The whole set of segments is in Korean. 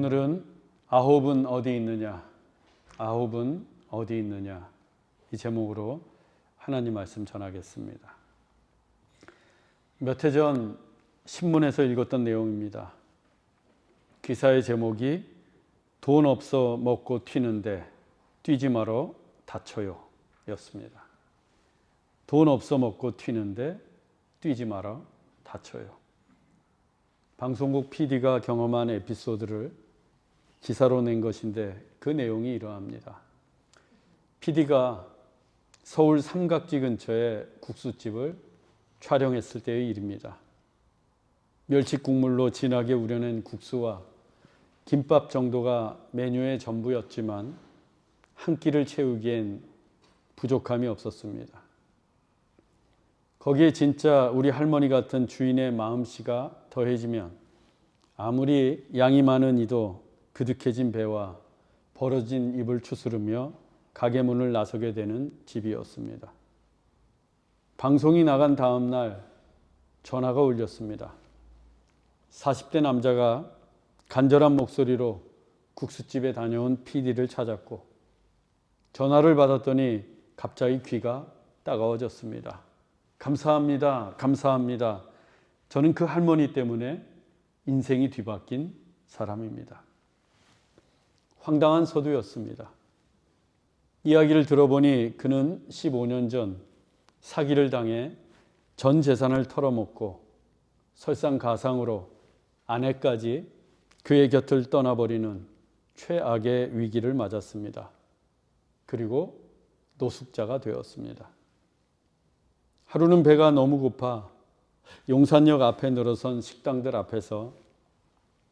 오늘은 아홉은 어디 있느냐? 아홉은 어디 있느냐? 이 제목으로 하나님 말씀 전하겠습니다. 몇 해 전 신문에서 읽었던 내용입니다. 기사의 제목이 돈 없어 먹고 튀는데 뛰지 말어 다쳐요 였습니다. 돈 없어 먹고 튀는데 뛰지 말어 다쳐요. 방송국 PD가 경험한 에피소드를 기사로 낸 것인데 그 내용이 이러합니다. PD가 서울 삼각지 근처에 국수집을 촬영했을 때의 일입니다. 멸치 국물로 진하게 우려낸 국수와 김밥 정도가 메뉴의 전부였지만 한 끼를 채우기엔 부족함이 없었습니다. 거기에 진짜 우리 할머니 같은 주인의 마음씨가 더해지면 아무리 양이 많은 이도 그득해진 배와 벌어진 입을 추스르며 가게 문을 나서게 되는 집이었습니다. 방송이 나간 다음 날 전화가 울렸습니다. 40대 남자가 간절한 목소리로 국수집에 다녀온 PD를 찾았고 전화를 받았더니 갑자기 귀가 따가워졌습니다. 감사합니다. 감사합니다. 저는 그 할머니 때문에 인생이 뒤바뀐 사람입니다. 황당한 서두였습니다. 이야기를 들어보니 그는 15년 전 사기를 당해 전 재산을 털어먹고 설상가상으로 아내까지 그의 곁을 떠나버리는 최악의 위기를 맞았습니다. 그리고 노숙자가 되었습니다. 하루는 배가 너무 고파 용산역 앞에 늘어선 식당들 앞에서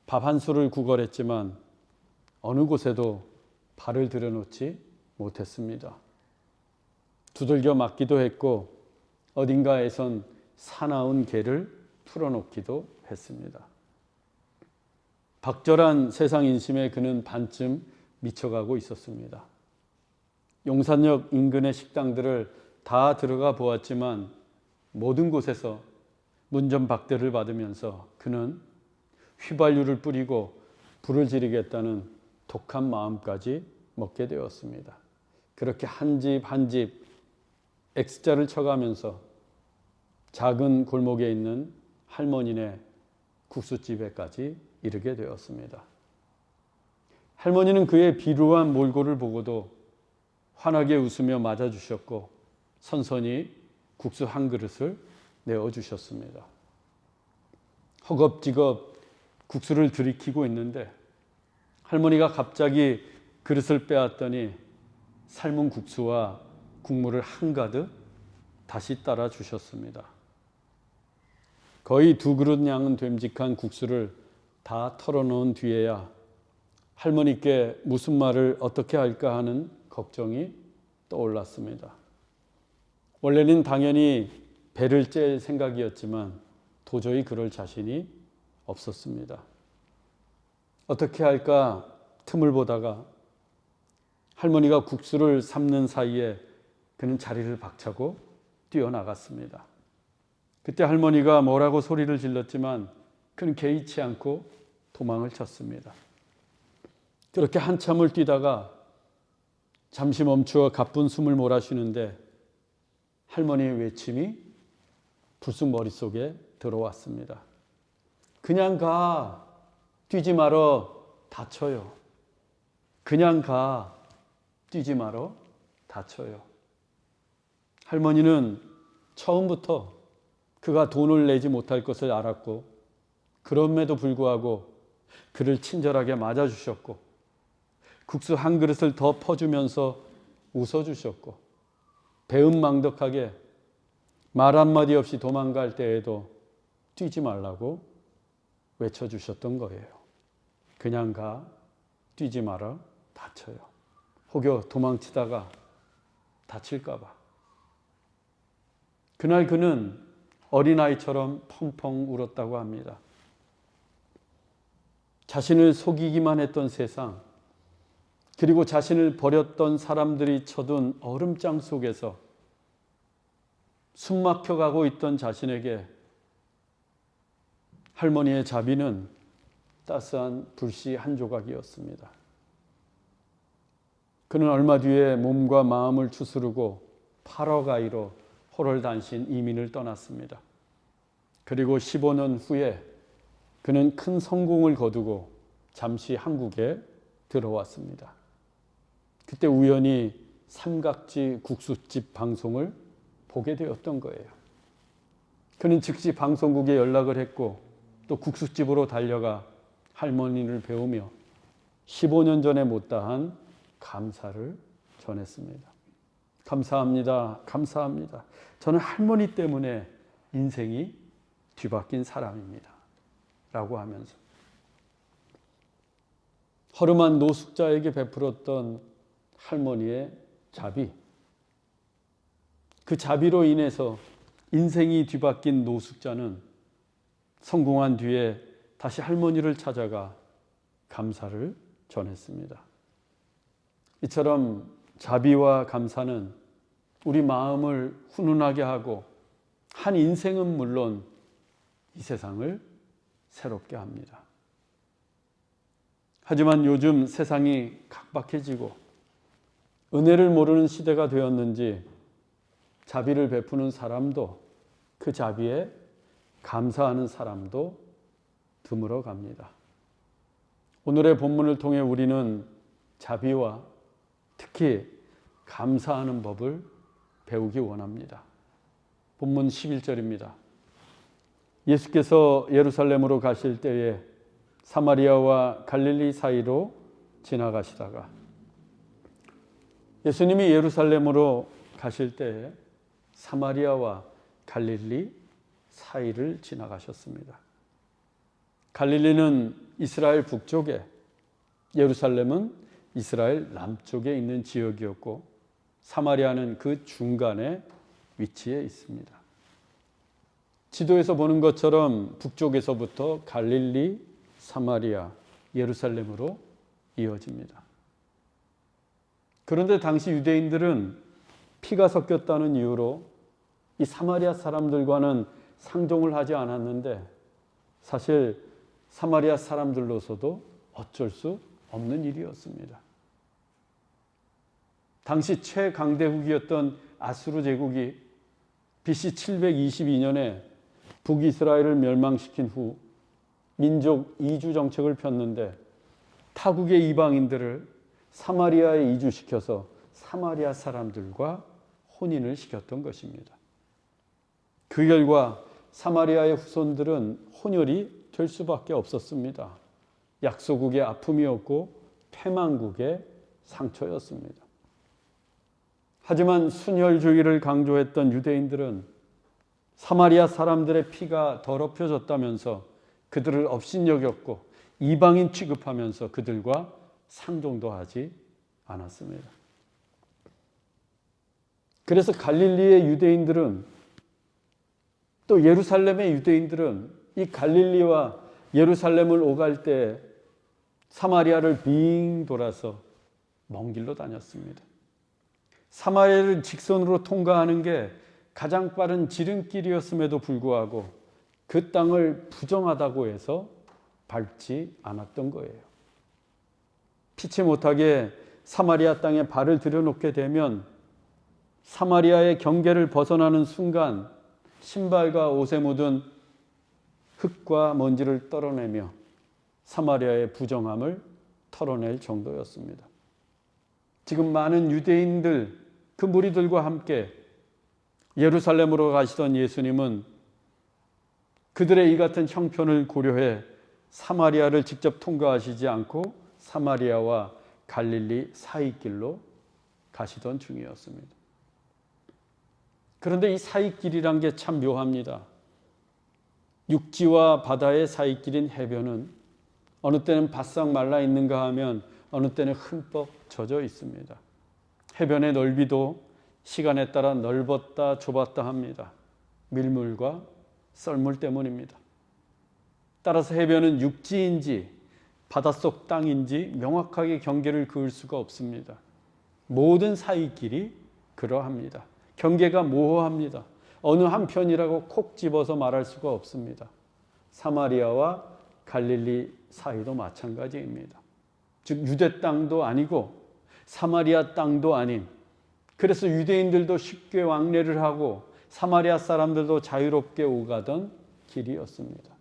밥 한 술을 구걸했지만 어느 곳에도 발을 들여놓지 못했습니다. 두들겨 맞기도 했고 어딘가에선 사나운 개를 풀어놓기도 했습니다. 박절한 세상 인심에 그는 반쯤 미쳐가고 있었습니다. 용산역 인근의 식당들을 다 들어가 보았지만 모든 곳에서 문전박대를 받으면서 그는 휘발유를 뿌리고 불을 지르겠다는 독한 마음까지 먹게 되었습니다. 그렇게 한 집 한 집 X자를 쳐가면서 작은 골목에 있는 할머니네 국수집에까지 이르게 되었습니다. 할머니는 그의 비루한 몰골을 보고도 환하게 웃으며 맞아주셨고 선선히 국수 한 그릇을 내어주셨습니다. 허겁지겁 국수를 들이키고 있는데 할머니가 갑자기 그릇을 빼앗더니 삶은 국수와 국물을 한가득 다시 따라 주셨습니다. 거의 2그릇 양은 됨직한 국수를 다 털어놓은 뒤에야 할머니께 무슨 말을 어떻게 할까 하는 걱정이 떠올랐습니다. 원래는 당연히 배를 째 생각이었지만 도저히 그럴 자신이 없었습니다. 어떻게 할까 틈을 보다가 할머니가 국수를 삶는 사이에 그는 자리를 박차고 뛰어나갔습니다. 그때 할머니가 뭐라고 소리를 질렀지만 그는 개의치 않고 도망을 쳤습니다. 그렇게 한참을 뛰다가 잠시 멈추어 가쁜 숨을 몰아쉬는데 할머니의 외침이 불쑥 머릿속에 들어왔습니다. 그냥 가. 뛰지 말어. 다쳐요. 그냥 가. 뛰지 말어. 다쳐요. 할머니는 처음부터 그가 돈을 내지 못할 것을 알았고 그럼에도 불구하고 그를 친절하게 맞아주셨고 국수 한 그릇을 더 퍼주면서 웃어주셨고 배은망덕하게 말 한마디 없이 도망갈 때에도 뛰지 말라고 외쳐주셨던 거예요. 그냥 가, 뛰지 마라, 다쳐요. 혹여 도망치다가 다칠까 봐. 그날 그는 어린아이처럼 펑펑 울었다고 합니다. 자신을 속이기만 했던 세상, 그리고 자신을 버렸던 사람들이 쳐둔 얼음장 속에서 숨막혀가고 있던 자신에게 할머니의 자비는 따스한 불씨 한 조각이었습니다. 그는 얼마 뒤에 몸과 마음을 추스르고 파라과이로 호롤단신 이민을 떠났습니다. 그리고 15년 후에 그는 큰 성공을 거두고 잠시 한국에 들어왔습니다. 그때 우연히 삼각지 국수집 방송을 보게 되었던 거예요. 그는 즉시 방송국에 연락을 했고 또 국수집으로 달려가 할머니를 배우며 15년 전에 못다한 감사를 전했습니다. 감사합니다. 감사합니다. 저는 할머니 때문에 인생이 뒤바뀐 사람입니다. 라고 하면서 허름한 노숙자에게 베풀었던 할머니의 자비, 그 자비로 인해서 인생이 뒤바뀐 노숙자는 성공한 뒤에 다시 할머니를 찾아가 감사를 전했습니다. 이처럼 자비와 감사는 우리 마음을 훈훈하게 하고 한 인생은 물론 이 세상을 새롭게 합니다. 하지만 요즘 세상이 각박해지고 은혜를 모르는 시대가 되었는지 자비를 베푸는 사람도 그 자비에 감사하는 사람도 드물어 갑니다. 오늘의 본문을 통해 우리는 자비와 특히 감사하는 법을 배우기 원합니다. 본문 11절입니다. 예수께서 예루살렘으로 가실 때에 사마리아와 갈릴리 사이로 지나가시다가, 예수님이 예루살렘으로 가실 때에 사마리아와 갈릴리 사이를 지나가셨습니다. 갈릴리는 이스라엘 북쪽에, 예루살렘은 이스라엘 남쪽에 있는 지역이었고 사마리아는 그 중간에 위치해 있습니다. 지도에서 보는 것처럼 북쪽에서부터 갈릴리, 사마리아, 예루살렘으로 이어집니다. 그런데 당시 유대인들은 피가 섞였다는 이유로 이 사마리아 사람들과는 상종을 하지 않았는데 사실 사마리아 사람들로서도 어쩔 수 없는 일이었습니다. 당시 최강대국이었던 아수르 제국이 BC 722년에 북이스라엘을 멸망시킨 후 민족 이주 정책을 폈는데 타국의 이방인들을 사마리아에 이주시켜서 사마리아 사람들과 혼인을 시켰던 것입니다. 그 결과 사마리아의 후손들은 혼혈이 될 수밖에 없었습니다. 약소국의 아픔이었고 패망국의 상처였습니다. 하지만 순혈주의를 강조했던 유대인들은 사마리아 사람들의 피가 더럽혀졌다면서 그들을 업신여겼고 이방인 취급하면서 그들과 상종도 하지 않았습니다. 그래서 갈릴리의 유대인들은, 또 예루살렘의 유대인들은 이 갈릴리와 예루살렘을 오갈 때 사마리아를 빙 돌아서 먼 길로 다녔습니다. 사마리아를 직선으로 통과하는 게 가장 빠른 지름길이었음에도 불구하고 그 땅을 부정하다고 해서 밟지 않았던 거예요. 피치 못하게 사마리아 땅에 발을 들여놓게 되면 사마리아의 경계를 벗어나는 순간 신발과 옷에 묻은 흙과 먼지를 떨어내며 사마리아의 부정함을 털어낼 정도였습니다. 지금 많은 유대인들, 그 무리들과 함께 예루살렘으로 가시던 예수님은 그들의 이 같은 형편을 고려해 사마리아를 직접 통과하시지 않고 사마리아와 갈릴리 사이길로 가시던 중이었습니다. 그런데 이 사이길이란 게 참 묘합니다. 육지와 바다의 사이길인 해변은 어느 때는 바싹 말라 있는가 하면 어느 때는 흠뻑 젖어 있습니다. 해변의 넓이도 시간에 따라 넓었다 좁았다 합니다. 밀물과 썰물 때문입니다. 따라서 해변은 육지인지 바닷속 땅인지 명확하게 경계를 그을 수가 없습니다. 모든 사이길이 그러합니다. 경계가 모호합니다. 어느 한편이라고 콕 집어서 말할 수가 없습니다. 사마리아와 갈릴리 사이도 마찬가지입니다. 즉 유대 땅도 아니고 사마리아 땅도 아닌, 그래서 유대인들도 쉽게 왕래를 하고 사마리아 사람들도 자유롭게 오가던 길이었습니다.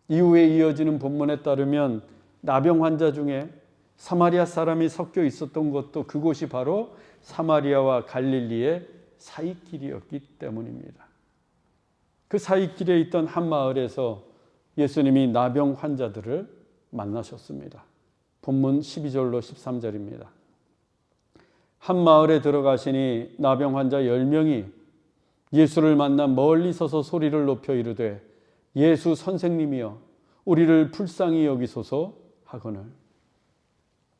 이후에 이어지는 본문에 따르면 나병 환자 중에 사마리아 사람이 섞여 있었던 것도 그곳이 바로 사마리아와 갈릴리의 사이길이었기 때문입니다. 그 사이길에 있던 한 마을에서 예수님이 나병 환자들을 만나셨습니다. 본문 12절로 13절입니다. 한 마을에 들어가시니 나병 환자 10명이 예수를 만나 멀리 서서 소리를 높여 이르되 예수 선생님이여 우리를 불쌍히 여기소서 하거늘.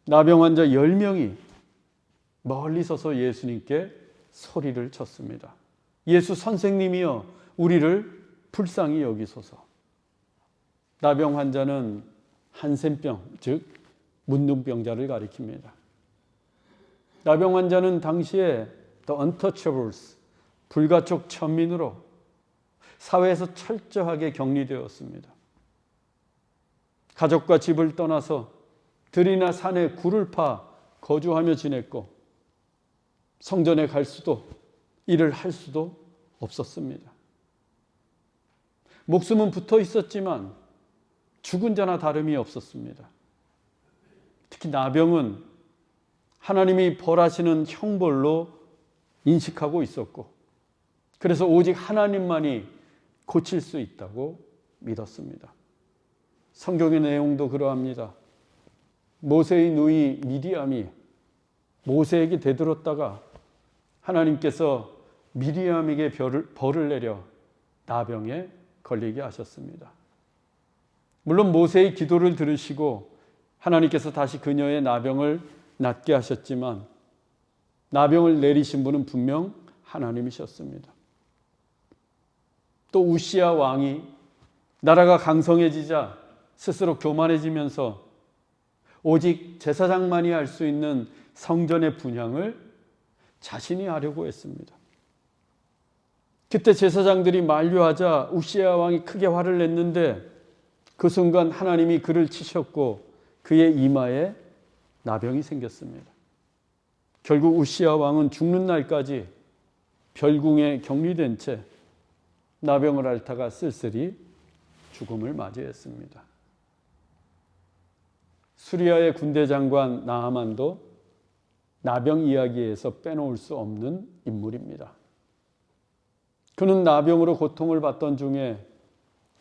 나병 환자 10명이 멀리 서서 예수님께 소리를 쳤습니다. 예수 선생님이여 우리를 불쌍히 여기소서. 나병 환자는 한센병, 즉 문둥병자를 가리킵니다. 나병 환자는 당시에 The Untouchables, 불가촉 천민으로 사회에서 철저하게 격리되었습니다. 가족과 집을 떠나서 들이나 산에 굴을 파 거주하며 지냈고 성전에 갈 수도 일을 할 수도 없었습니다. 목숨은 붙어 있었지만 죽은 자나 다름이 없었습니다. 특히 나병은 하나님이 벌하시는 형벌로 인식하고 있었고 그래서 오직 하나님만이 고칠 수 있다고 믿었습니다. 성경의 내용도 그러합니다. 모세의 누이 미리암이 모세에게 대들었다가 하나님께서 미리암에게 벌을 내려 나병에 걸리게 하셨습니다. 물론 모세의 기도를 들으시고 하나님께서 다시 그녀의 나병을 낫게 하셨지만 나병을 내리신 분은 분명 하나님이셨습니다. 또 우시야 왕이 나라가 강성해지자 스스로 교만해지면서 오직 제사장만이 할 수 있는 성전의 분향을 자신이 하려고 했습니다. 그때 제사장들이 만류하자 우시야 왕이 크게 화를 냈는데 그 순간 하나님이 그를 치셨고 그의 이마에 나병이 생겼습니다. 결국 우시야 왕은 죽는 날까지 별궁에 격리된 채 나병을 앓다가 쓸쓸히 죽음을 맞이했습니다. 수리아의 군대 장관 나아만도 나병 이야기에서 빼놓을 수 없는 인물입니다. 그는 나병으로 고통을 받던 중에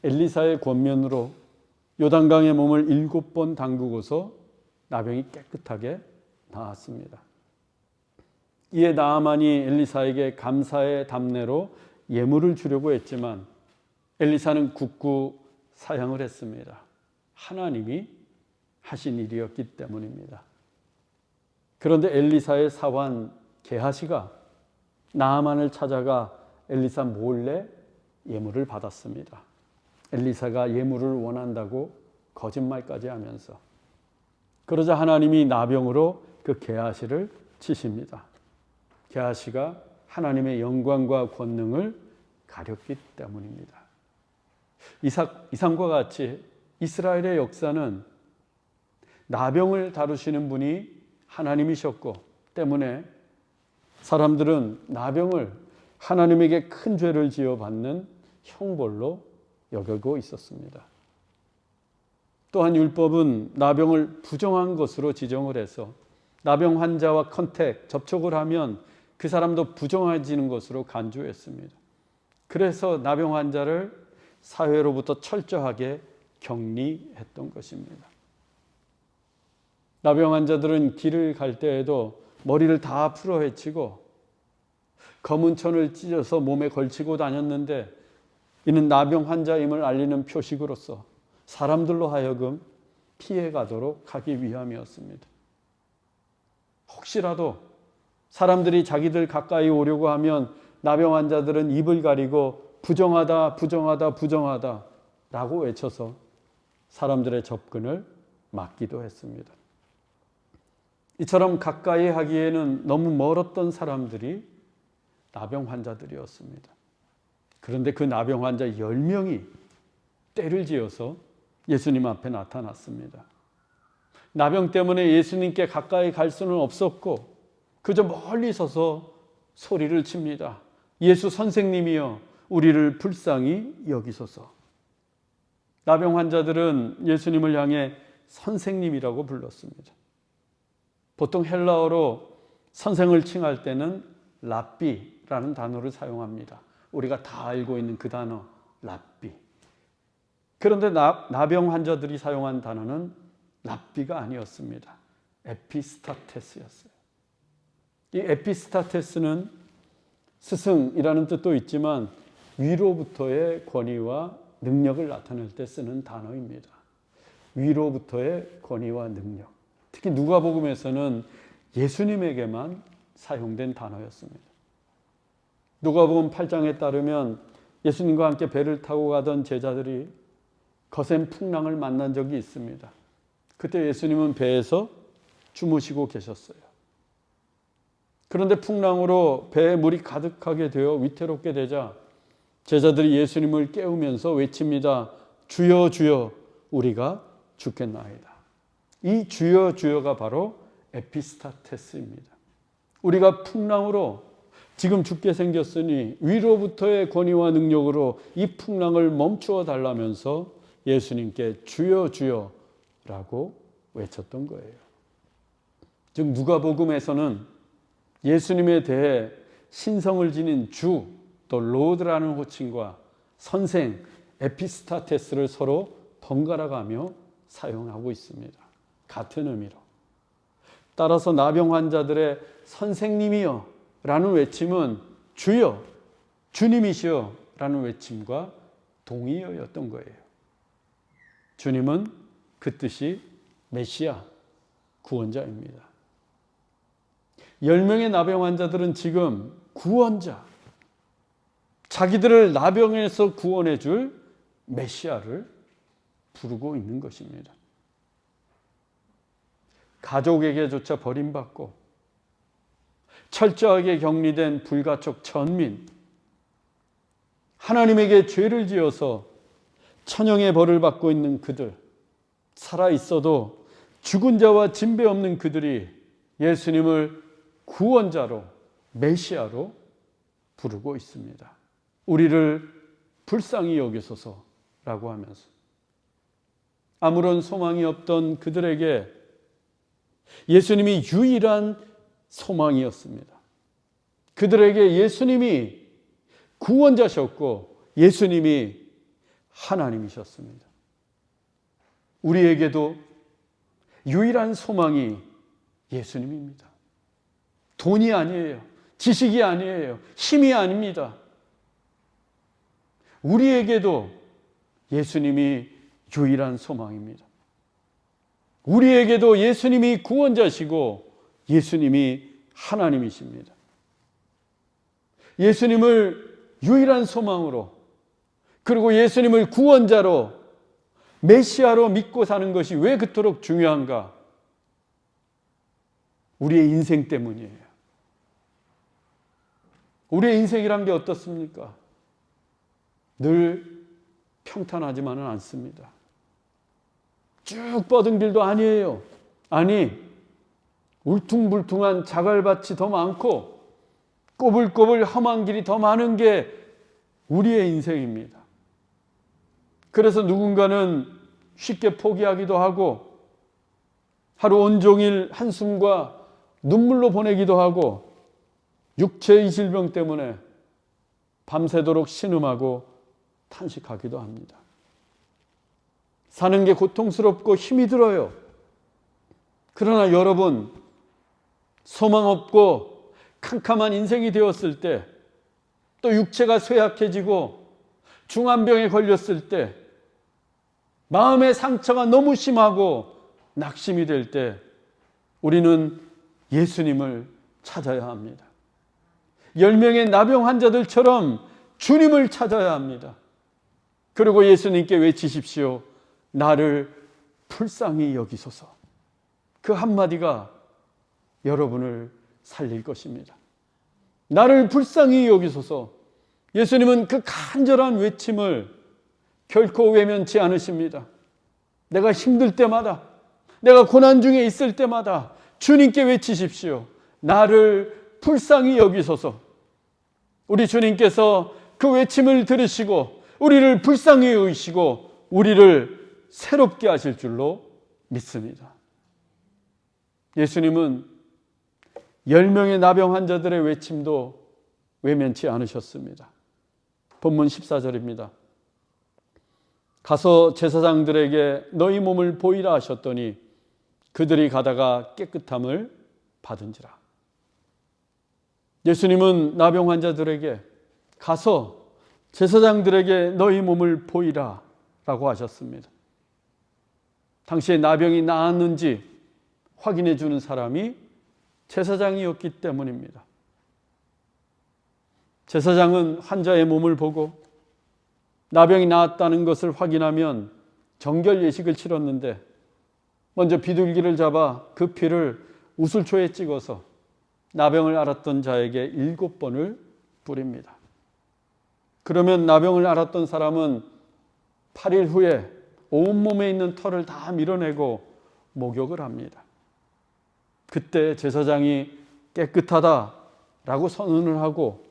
엘리사의 권면으로 요단강에 몸을 7번 담그고서 나병이 깨끗하게 나았습니다. 이에 나아만이 엘리사에게 감사의 답례로 예물을 주려고 했지만 엘리사는 굳고 사양을 했습니다. 하나님이 하신 일이었기 때문입니다. 그런데 엘리사의 사환 게하시가 나아만을 찾아가 엘리사 몰래 예물을 받았습니다. 엘리사가 예물을 원한다고 거짓말까지 하면서 그러자 하나님이 나병으로 그 게하시를 치십니다. 게하시가 하나님의 영광과 권능을 가렸기 때문입니다. 이상과 같이 이스라엘의 역사는 나병을 다루시는 분이 하나님이셨고 때문에 사람들은 나병을 하나님에게 큰 죄를 지어 받는 형벌로 여기고 있었습니다. 또한 율법은 나병을 부정한 것으로 지정을 해서 나병 환자와 접촉을 하면 그 사람도 부정해지는 것으로 간주했습니다. 그래서 나병 환자를 사회로부터 철저하게 격리했던 것입니다. 나병 환자들은 길을 갈 때에도 머리를 다 풀어헤치고 검은 천을 찢어서 몸에 걸치고 다녔는데 이는 나병 환자임을 알리는 표식으로서 사람들로 하여금 피해가도록 하기 위함이었습니다. 혹시라도 사람들이 자기들 가까이 오려고 하면 나병 환자들은 입을 가리고 부정하다, 부정하다, 부정하다 라고 외쳐서 사람들의 접근을 막기도 했습니다. 이처럼 가까이 하기에는 너무 멀었던 사람들이 나병 환자들이었습니다. 그런데 그 나병 환자 10명이 때를 지어서 예수님 앞에 나타났습니다. 나병 때문에 예수님께 가까이 갈 수는 없었고 그저 멀리 서서 소리를 칩니다. 예수 선생님이여 우리를 불쌍히 여기소서. 나병 환자들은 예수님을 향해 선생님이라고 불렀습니다. 보통 헬라어로 선생을 칭할 때는 랍비라는 단어를 사용합니다. 우리가 다 알고 있는 그 단어 랍비. 그런데 나병 환자들이 사용한 단어는 랍비가 아니었습니다. 에피스타테스였어요. 이 에피스타테스는 스승이라는 뜻도 있지만 위로부터의 권위와 능력을 나타낼 때 쓰는 단어입니다. 위로부터의 권위와 능력. 특히 누가복음에서는 예수님에게만 사용된 단어였습니다. 누가복음 8장에 따르면 예수님과 함께 배를 타고 가던 제자들이 거센 풍랑을 만난 적이 있습니다. 그때 예수님은 배에서 주무시고 계셨어요. 그런데 풍랑으로 배에 물이 가득하게 되어 위태롭게 되자 제자들이 예수님을 깨우면서 외칩니다. 주여 주여 우리가 죽겠나이다. 이 주여 주여가 바로 에피스타테스입니다. 우리가 풍랑으로 지금 죽게 생겼으니 위로부터의 권위와 능력으로 이 풍랑을 멈추어 달라면서 예수님께 주여 주여라고 외쳤던 거예요. 즉 누가복음에서는 예수님에 대해 신성을 지닌 주, 또 로드라는 호칭과 선생, 에피스타테스를 서로 번갈아가며 사용하고 있습니다. 같은 의미로. 따라서 나병 환자들의 선생님이여 라는 외침은 주여, 주님이시여 라는 외침과 동의어였던 거예요. 주님은 그 뜻이 메시아, 구원자입니다. 10명의 나병 환자들은 지금 구원자, 자기들을 나병에서 구원해 줄 메시아를 부르고 있는 것입니다. 가족에게조차 버림받고 철저하게 격리된 불가촉 천민, 하나님에게 죄를 지어서 천형의 벌을 받고 있는 그들, 살아있어도 죽은 자와 진배 없는 그들이 예수님을 구원자로, 메시아로 부르고 있습니다. 우리를 불쌍히 여기소서라고 하면서 아무런 소망이 없던 그들에게 예수님이 유일한 소망이었습니다. 그들에게 예수님이 구원자셨고 예수님이 하나님이셨습니다. 우리에게도 유일한 소망이 예수님입니다. 돈이 아니에요. 지식이 아니에요. 힘이 아닙니다. 우리에게도 예수님이 유일한 소망입니다. 우리에게도 예수님이 구원자시고 예수님이 하나님이십니다. 예수님을 유일한 소망으로 그리고 예수님을 구원자로 메시아로 믿고 사는 것이 왜 그토록 중요한가? 우리의 인생 때문이에요. 우리의 인생이란 게 어떻습니까? 늘 평탄하지만은 않습니다. 쭉 뻗은 길도 아니에요. 아니, 울퉁불퉁한 자갈밭이 더 많고 꼬불꼬불 험한 길이 더 많은 게 우리의 인생입니다. 그래서 누군가는 쉽게 포기하기도 하고 하루 온종일 한숨과 눈물로 보내기도 하고 육체의 질병 때문에 밤새도록 신음하고 탄식하기도 합니다. 사는 게 고통스럽고 힘이 들어요. 그러나 여러분, 소망 없고 캄캄한 인생이 되었을 때, 또 육체가 쇠약해지고 중환병에 걸렸을 때, 마음의 상처가 너무 심하고 낙심이 될 때 우리는 예수님을 찾아야 합니다. 10명의 나병 환자들처럼 주님을 찾아야 합니다. 그리고 예수님께 외치십시오. 나를 불쌍히 여기소서. 그 한마디가 여러분을 살릴 것입니다. 나를 불쌍히 여기소서. 예수님은 그 간절한 외침을 결코 외면치 않으십니다. 내가 힘들 때마다, 내가 고난 중에 있을 때마다 주님께 외치십시오. 나를 불쌍히 여기소서. 우리 주님께서 그 외침을 들으시고 우리를 불쌍히 여기시고 우리를 새롭게 하실 줄로 믿습니다. 예수님은 10명의 나병 환자들의 외침도 외면치 않으셨습니다. 본문 14절입니다. 가서 제사장들에게 너희 몸을 보이라 하셨더니 그들이 가다가 깨끗함을 받은지라. 예수님은 나병 환자들에게 가서 제사장들에게 너희 몸을 보이라 라고 하셨습니다. 당시에 나병이 나았는지 확인해 주는 사람이 제사장이었기 때문입니다. 제사장은 환자의 몸을 보고 나병이 나았다는 것을 확인하면 정결 예식을 치렀는데 먼저 비둘기를 잡아 그 피를 우슬초에 찍어서 나병을 앓았던 자에게 7번을 뿌립니다. 그러면 나병을 앓았던 사람은 8일 후에 온몸에 있는 털을 다 밀어내고 목욕을 합니다. 그때 제사장이 깨끗하다라고 선언을 하고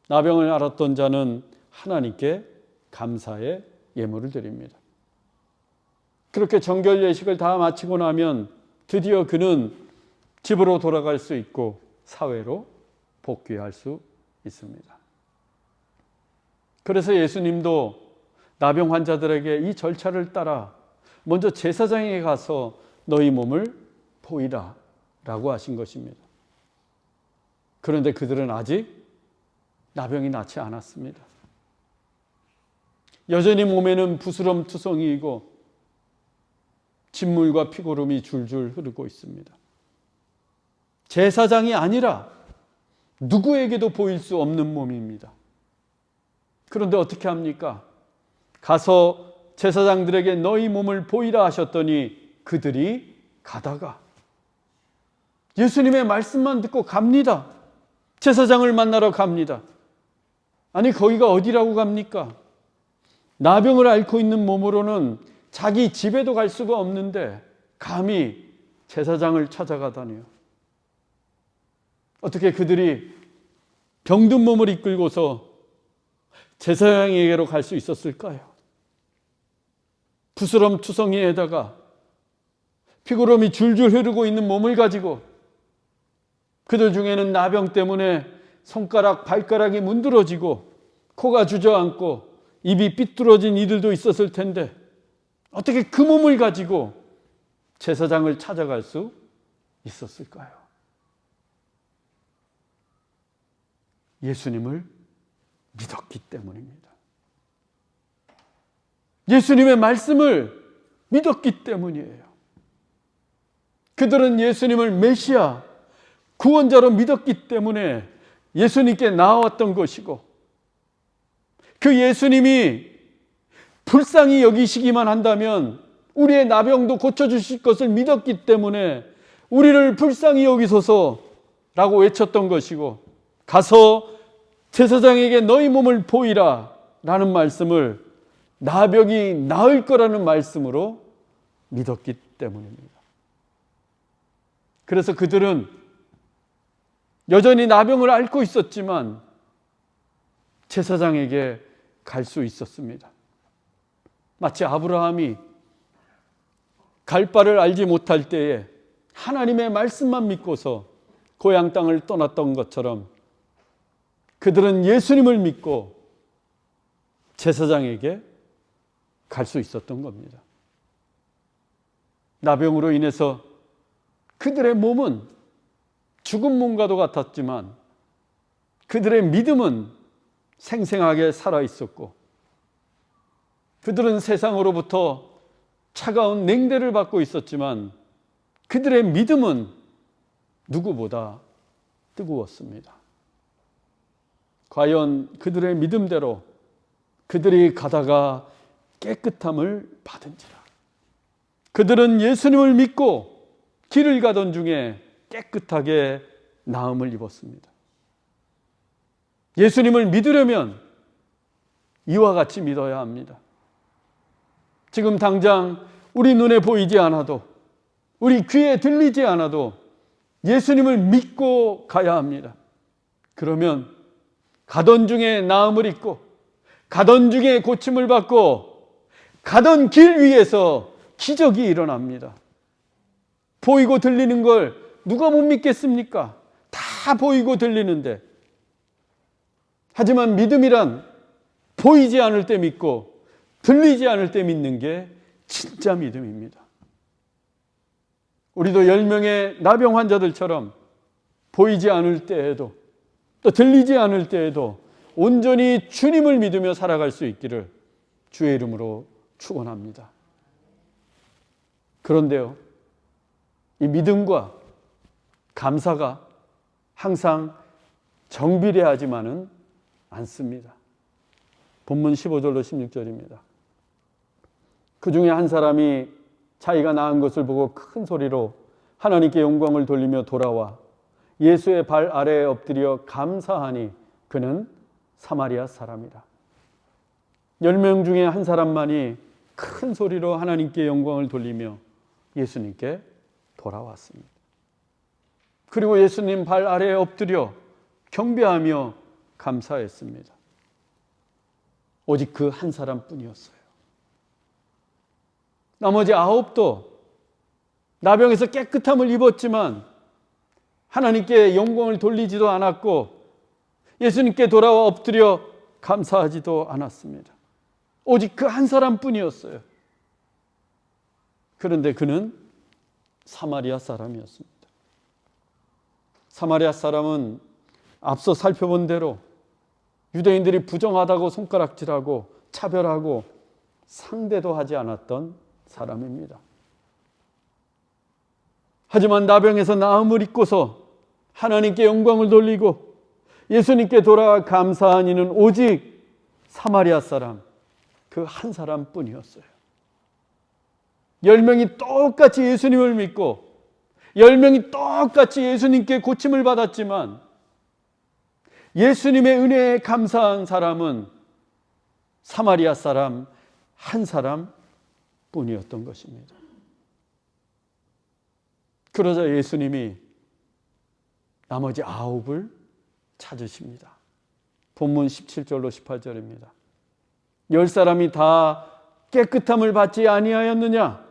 나병을 앓았던 자는 하나님께 감사의 예물을 드립니다. 그렇게 정결 예식을 다 마치고 나면 드디어 그는 집으로 돌아갈 수 있고 사회로 복귀할 수 있습니다. 그래서 예수님도 나병 환자들에게 이 절차를 따라 먼저 제사장에게 가서 너희 몸을 보이라 라고 하신 것입니다. 그런데 그들은 아직 나병이 낫지 않았습니다. 여전히 몸에는 부스럼투성이이고 진물과 피고름이 줄줄 흐르고 있습니다. 제사장이 아니라 누구에게도 보일 수 없는 몸입니다. 그런데 어떻게 합니까? 가서 제사장들에게 너희 몸을 보이라 하셨더니 그들이 가다가 예수님의 말씀만 듣고 갑니다. 제사장을 만나러 갑니다. 아니 거기가 어디라고 갑니까? 나병을 앓고 있는 몸으로는 자기 집에도 갈 수가 없는데 감히 제사장을 찾아가다니요. 어떻게 그들이 병든 몸을 이끌고서 제사장에게로 갈 수 있었을까요? 부스럼투성이에다가 피고름이 줄줄 흐르고 있는 몸을 가지고 그들 중에는 나병 때문에 손가락, 발가락이 문드러지고 코가 주저앉고 입이 삐뚤어진 이들도 있었을 텐데 어떻게 그 몸을 가지고 제사장을 찾아갈 수 있었을까요? 예수님을 믿었기 때문입니다. 예수님의 말씀을 믿었기 때문이에요. 그들은 예수님을 메시아, 구원자로 믿었기 때문에 예수님께 나아왔던 것이고 그 예수님이 불쌍히 여기시기만 한다면 우리의 나병도 고쳐주실 것을 믿었기 때문에 우리를 불쌍히 여기소서라고 외쳤던 것이고 가서 제사장에게 너희 몸을 보이라 라는 말씀을 나병이 나을 거라는 말씀으로 믿었기 때문입니다. 그래서 그들은 여전히 나병을 앓고 있었지만 제사장에게 갈 수 있었습니다. 마치 아브라함이 갈 바를 알지 못할 때에 하나님의 말씀만 믿고서 고향 땅을 떠났던 것처럼 그들은 예수님을 믿고 제사장에게 갈 수 있었던 겁니다. 나병으로 인해서 그들의 몸은 죽은 몸과도 같았지만 그들의 믿음은 생생하게 살아있었고 그들은 세상으로부터 차가운 냉대를 받고 있었지만 그들의 믿음은 누구보다 뜨거웠습니다. 과연 그들의 믿음대로 그들이 가다가 깨끗함을 받은지라. 그들은 예수님을 믿고 길을 가던 중에 깨끗하게 나음을 입었습니다. 예수님을 믿으려면 이와 같이 믿어야 합니다. 지금 당장 우리 눈에 보이지 않아도, 우리 귀에 들리지 않아도 예수님을 믿고 가야 합니다. 그러면 가던 중에 나음을 입고, 가던 중에 고침을 받고, 가던 길 위에서 기적이 일어납니다. 보이고 들리는 걸 누가 못 믿겠습니까? 다 보이고 들리는데. 하지만 믿음이란 보이지 않을 때 믿고 들리지 않을 때 믿는 게 진짜 믿음입니다. 우리도 10명의 나병 환자들처럼 보이지 않을 때에도 또 들리지 않을 때에도 온전히 주님을 믿으며 살아갈 수 있기를 주의 이름으로 축원합니다. 그런데요, 이 믿음과 감사가 항상 정비례하지만은 않습니다. 본문 15절로 16절입니다. 그 중에 한 사람이 자기가 나은 것을 보고 큰 소리로 하나님께 영광을 돌리며 돌아와 예수의 발 아래에 엎드려 감사하니 그는 사마리아 사람이라. 10명 중에 한 사람만이 큰 소리로 하나님께 영광을 돌리며 예수님께 돌아왔습니다. 그리고 예수님 발 아래에 엎드려 경배하며 감사했습니다. 오직 그 한 사람뿐이었어요. 나머지 9도 나병에서 깨끗함을 입었지만 하나님께 영광을 돌리지도 않았고 예수님께 돌아와 엎드려 감사하지도 않았습니다. 오직 그 한 사람뿐이었어요. 그런데 그는 사마리아 사람이었습니다. 사마리아 사람은 앞서 살펴본 대로 유대인들이 부정하다고 손가락질하고 차별하고 상대도 하지 않았던 사람입니다. 하지만 나병에서 나음을 입고서 하나님께 영광을 돌리고 예수님께 돌아와 감사한 이는 오직 사마리아 사람, 그 한 사람뿐이었어요. 10명이 똑같이 예수님을 믿고 10명이 똑같이 예수님께 고침을 받았지만 예수님의 은혜에 감사한 사람은 사마리아 사람 한 사람뿐이었던 것입니다. 그러자 예수님이 나머지 9을 찾으십니다. 본문 17절로 18절입니다. 10사람이 다 깨끗함을 받지 아니하였느냐?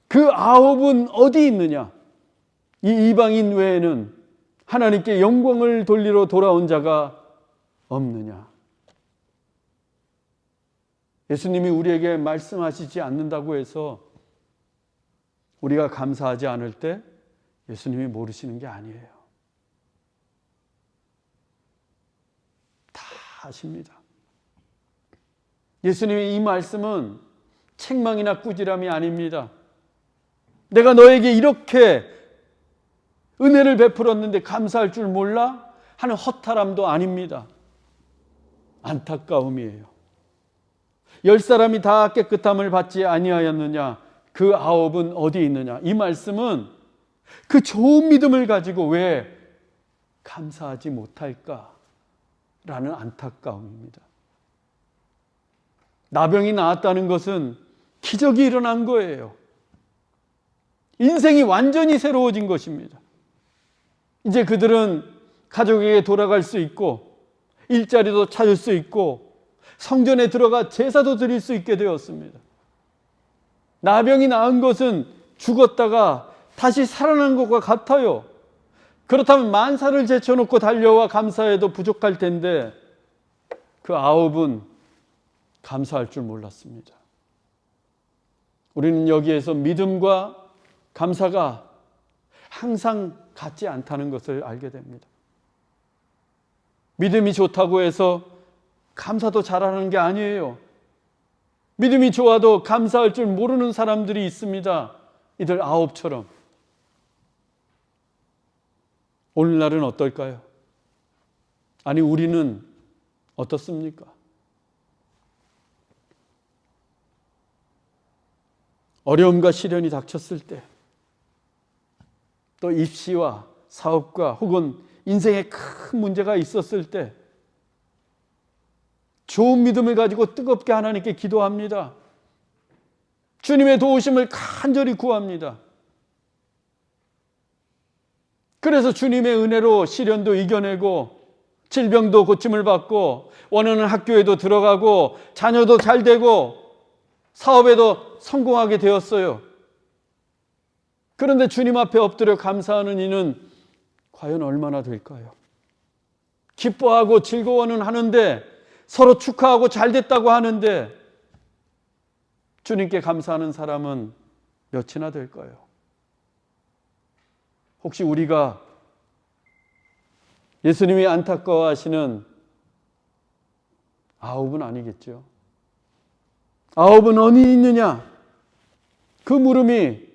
그 9은 어디 있느냐? 이 이방인 외에는 하나님께 영광을 돌리러 돌아온 자가 없느냐? 예수님이 우리에게 말씀하시지 않는다고 해서 우리가 감사하지 않을 때 예수님이 모르시는 게 아니에요. 다 아십니다. 예수님의 이 말씀은 책망이나 꾸지람이 아닙니다. 내가 너에게 이렇게 은혜를 베풀었는데 감사할 줄 몰라? 하는 허탈함도 아닙니다. 안타까움이에요. 10사람이 다 깨끗함을 받지 아니하였느냐? 그 9은 어디 있느냐? 이 말씀은 그 좋은 믿음을 가지고 왜 감사하지 못할까? 라는 안타까움입니다. 나병이 나았다는 것은 기적이 일어난 거예요. 인생이 완전히 새로워진 것입니다. 이제 그들은 가족에게 돌아갈 수 있고 일자리도 찾을 수 있고 성전에 들어가 제사도 드릴 수 있게 되었습니다. 나병이 나은 것은 죽었다가 다시 살아난 것과 같아요. 그렇다면 만사를 제쳐놓고 달려와 감사해도 부족할 텐데 그 9은 감사할 줄 몰랐습니다. 우리는 여기에서 믿음과 감사가 항상 같지 않다는 것을 알게 됩니다. 믿음이 좋다고 해서 감사도 잘하는 게 아니에요. 믿음이 좋아도 감사할 줄 모르는 사람들이 있습니다. 이들 9처럼. 오늘날은 어떨까요? 아니, 우리는 어떻습니까? 어려움과 시련이 닥쳤을 때, 또 입시와 사업과 혹은 인생에 큰 문제가 있었을 때 좋은 믿음을 가지고 뜨겁게 하나님께 기도합니다. 주님의 도우심을 간절히 구합니다. 그래서 주님의 은혜로 시련도 이겨내고 질병도 고침을 받고 원하는 학교에도 들어가고 자녀도 잘 되고 사업에도 성공하게 되었어요. 그런데 주님 앞에 엎드려 감사하는 이는 과연 얼마나 될까요? 기뻐하고 즐거워는 하는데, 서로 축하하고 잘 됐다고 하는데 주님께 감사하는 사람은 몇이나 될까요? 혹시 우리가 예수님이 안타까워하시는 9은 아니겠죠? 9은 어디 있느냐? 그 물음이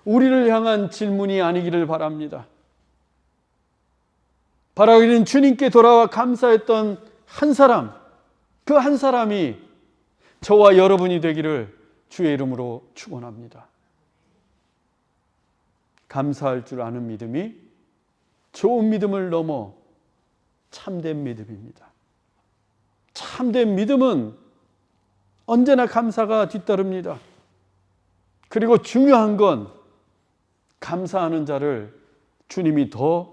우리를 향한 질문이 아니기를 바랍니다. 바라기는 주님께 돌아와 감사했던 한 사람, 그 한 사람이 저와 여러분이 되기를 주의 이름으로 축원합니다. 감사할 줄 아는 믿음이 좋은 믿음을 넘어 참된 믿음입니다. 참된 믿음은 언제나 감사가 뒤따릅니다. 그리고 중요한 건 감사하는 자를 주님이 더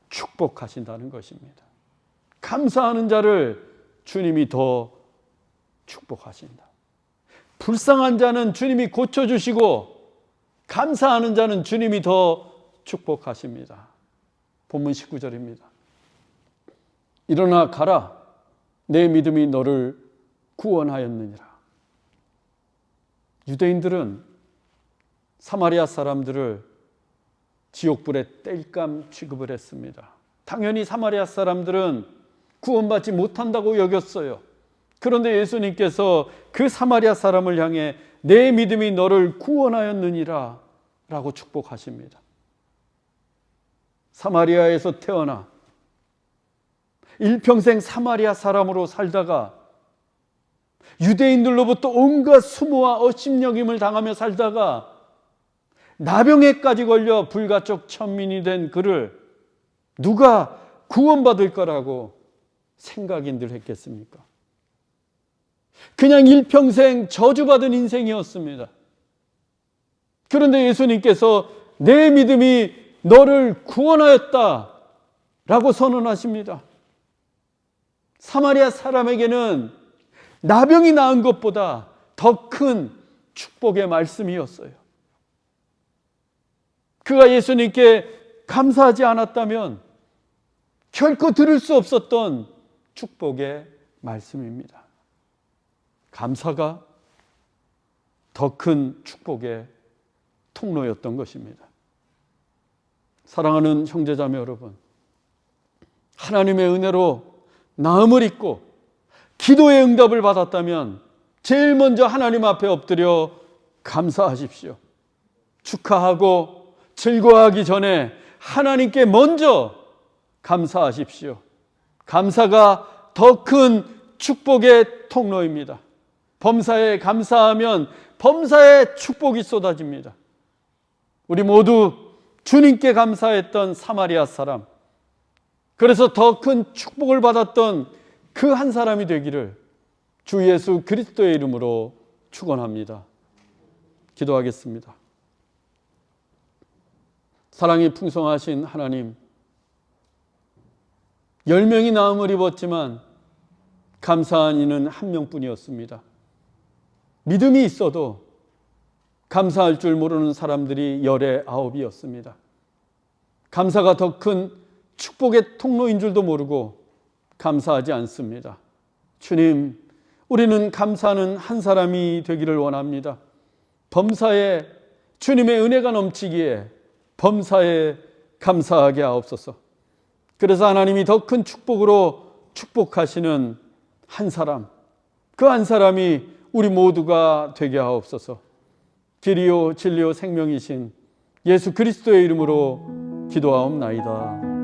축복하신다는 것입니다. 감사하는 자를 주님이 더 축복하신다. 불쌍한 자는 주님이 고쳐주시고 감사하는 자는 주님이 더 축복하십니다. 본문 19절입니다. 일어나 가라. 내 믿음이 너를 구원하였느니라. 유대인들은 사마리아 사람들을 지옥불에 땔감 취급을 했습니다. 당연히 사마리아 사람들은 구원받지 못한다고 여겼어요. 그런데 예수님께서 그 사마리아 사람을 향해 내 믿음이 너를 구원하였느니라 라고 축복하십니다. 사마리아에서 태어나 일평생 사마리아 사람으로 살다가 유대인들로부터 온갖 수모와 업신여김을 당하며 살다가 나병에까지 걸려 불가촉 천민이 된 그를 누가 구원받을 거라고 생각인들 했겠습니까? 그냥 일평생 저주받은 인생이었습니다. 그런데 예수님께서 내 믿음이 너를 구원하였다 라고 선언하십니다. 사마리아 사람에게는 나병이 나은 것보다 더 큰 축복의 말씀이었어요. 그가 예수님께 감사하지 않았다면 결코 들을 수 없었던 축복의 말씀입니다. 감사가 더 큰 축복의 통로였던 것입니다. 사랑하는 형제자매 여러분, 하나님의 은혜로 나음을 입고 기도의 응답을 받았다면 제일 먼저 하나님 앞에 엎드려 감사하십시오. 축하하고 즐거워하기 전에 하나님께 먼저 감사하십시오. 감사가 더 큰 축복의 통로입니다. 범사에 감사하면 범사에 축복이 쏟아집니다. 우리 모두 주님께 감사했던 사마리아 사람, 그래서 더 큰 축복을 받았던 그 한 사람이 되기를 주 예수 그리스도의 이름으로 축원합니다. 기도하겠습니다. 사랑이 풍성하신 하나님, 10명이 나음을 입었지만 감사한 이는 한 명뿐이었습니다. 믿음이 있어도 감사할 줄 모르는 사람들이 열의 9이었습니다. 감사가 더 큰 축복의 통로인 줄도 모르고 감사하지 않습니다. 주님, 우리는 감사하는 한 사람이 되기를 원합니다. 범사에 주님의 은혜가 넘치기에 범사에 감사하게 하옵소서. 그래서 하나님이 더 큰 축복으로 축복하시는 한 사람, 그 한 사람이 우리 모두가 되게 하옵소서. 길이요 진리요 생명이신 예수 그리스도의 이름으로 기도하옵나이다.